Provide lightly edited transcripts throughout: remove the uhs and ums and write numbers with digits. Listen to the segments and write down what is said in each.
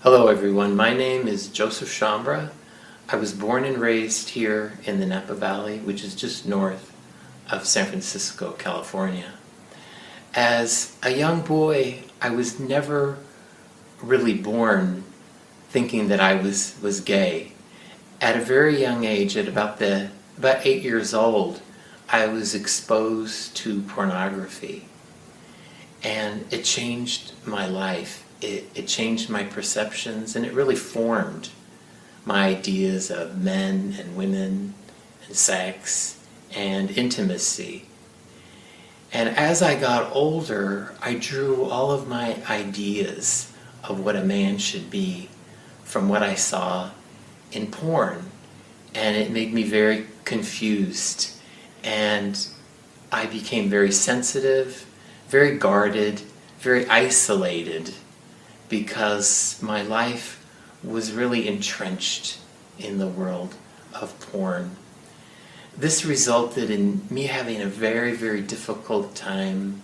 Hello everyone, my name is Joseph Sciambra. I was born and raised here in the Napa Valley, which is just north of San Francisco, California. As a young boy, I was never really born thinking that I was gay. At a very young age, at about 8 years old, I was exposed to pornography. And it changed my life. It changed my perceptions, and it really formed my ideas of men and women and sex and intimacy. And as I got older, I drew all of my ideas of what a man should be from what I saw in porn. And it made me very confused. And I became very sensitive, very guarded, very isolated, because my life was really entrenched in the world of porn. This resulted in me having a very, very difficult time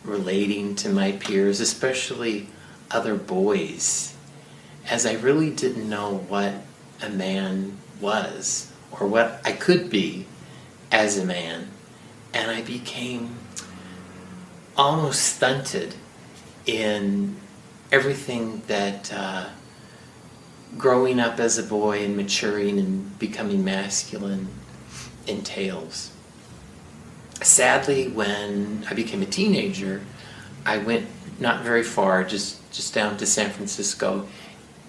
relating to my peers, especially other boys, as I really didn't know what a man was or what I could be as a man. And I became almost stunted in everything that growing up as a boy and maturing and becoming masculine entails. Sadly, when I became a teenager, I went not very far, just down to San Francisco,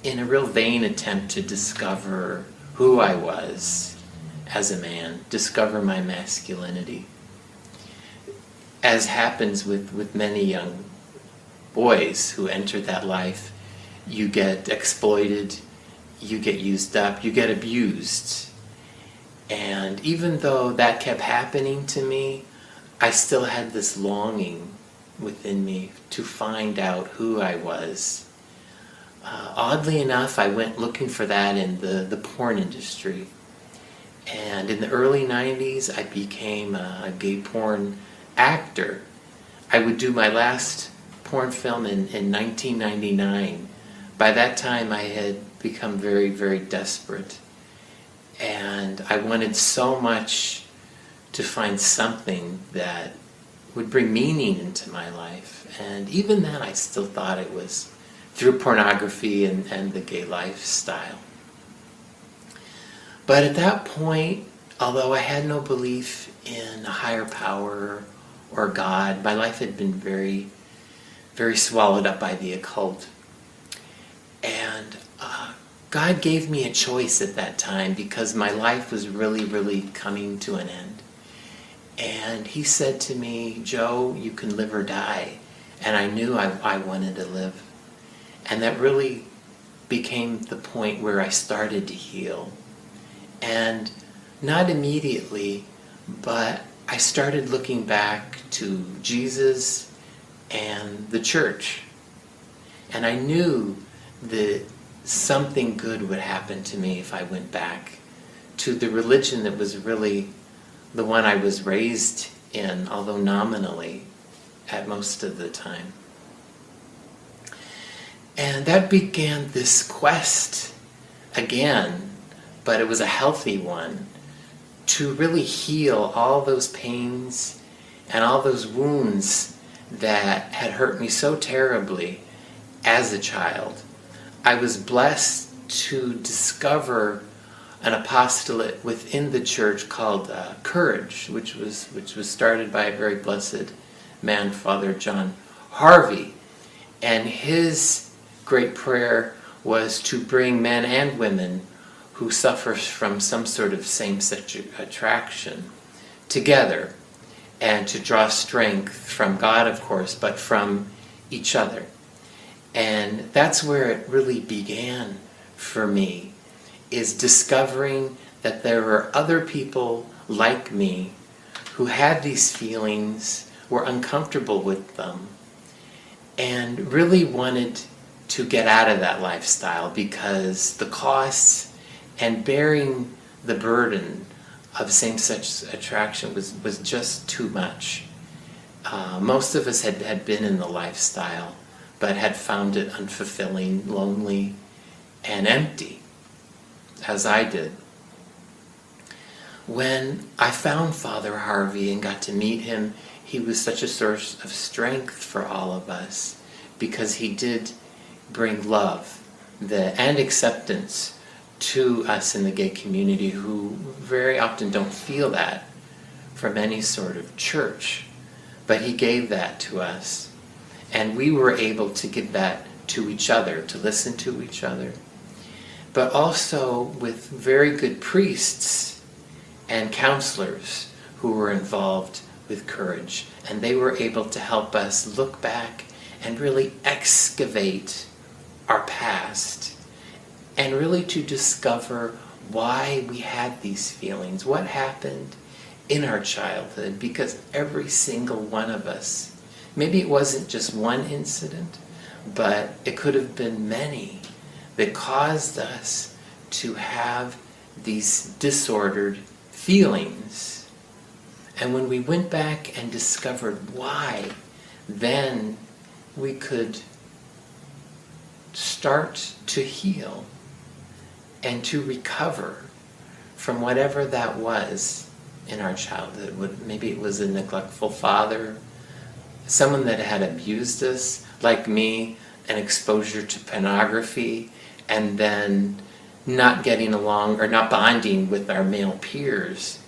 in a real vain attempt to discover who I was as a man, discover my masculinity. As happens with many young boys who enter that life, you get exploited, you get used up, you get abused. And even though that kept happening to me, I still had this longing within me to find out who I was. Oddly enough, I went looking for that in the porn industry. And in the early 90s, I became a gay porn actor. I would do my last porn film in 1999. By that time, I had become very, very desperate. And I wanted so much to find something that would bring meaning into my life. And even then, I still thought it was through pornography and the gay lifestyle. But at that point, although I had no belief in a higher power or God, my life had been very, very swallowed up by the occult. And God gave me a choice at that time because my life was really, really coming to an end. And he said to me, "Joe, you can live or die." And I knew I wanted to live. And that really became the point where I started to heal. And not immediately, but I started looking back to Jesus and the church. And I knew that something good would happen to me if I went back to the religion that was really the one I was raised in, although nominally at most of the time. And that began this quest again, but it was a healthy one, to really heal all those pains and all those wounds that had hurt me so terribly as a child. I was blessed to discover an apostolate within the church called Courage, which was started by a very blessed man, Father John Harvey. And his great prayer was to bring men and women who suffer from some sort of same-sex attraction together, and to draw strength from God, of course, but from each other. And that's where it really began for me, is discovering that there were other people like me who had these feelings, were uncomfortable with them, and really wanted to get out of that lifestyle because the costs and bearing the burden of same-sex attraction was just too much. Most of us had been in the lifestyle but had found it unfulfilling, lonely, and empty, as I did. When I found Father Harvey and got to meet him, he was such a source of strength for all of us, because he did bring love and acceptance to us in the gay community, who very often don't feel that from any sort of church. But he gave that to us, and we were able to give that to each other, to listen to each other. But also with very good priests and counselors who were involved with courage, and they were able to help us look back and really excavate our past, and really to discover why we had these feelings, what happened in our childhood, because every single one of us, maybe it wasn't just one incident, but it could have been many that caused us to have these disordered feelings. And when we went back and discovered why, then we could start to heal and to recover from whatever that was in our childhood. Maybe it was a neglectful father, someone that had abused us, like me, an exposure to pornography, and then not getting along or not bonding with our male peers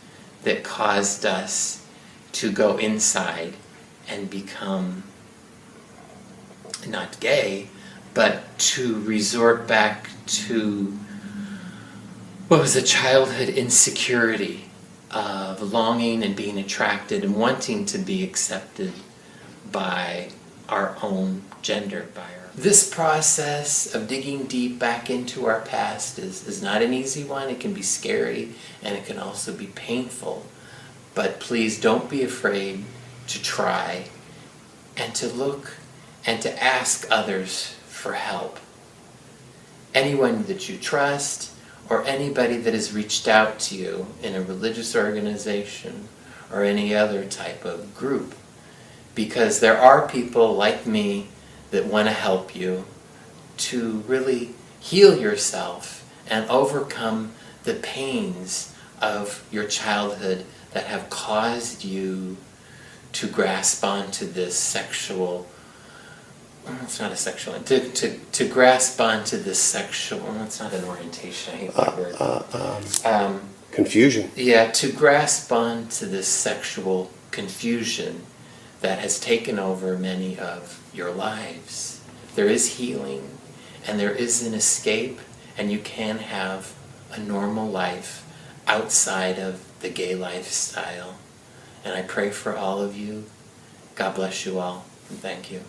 that caused us to go inside and become not gay, but to resort back to what was a childhood insecurity of longing and being attracted and wanting to be accepted by our own gender. This process of digging deep back into our past is not an easy one. It can be scary, and it can also be painful. But please don't be afraid to try and to look and to ask others for help. Anyone that you trust, or anybody that has reached out to you in a religious organization or any other type of group. Because there are people like me that want to help you to really heal yourself and overcome the pains of your childhood that have caused you to grasp onto this sexual, it's not a sexual, to grasp onto this sexual, it's not an orientation, I hate that word. Confusion. Yeah, to grasp onto this sexual confusion that has taken over many of your lives. There is healing, and there is an escape, and you can have a normal life outside of the gay lifestyle. And I pray for all of you. God bless you all, and thank you.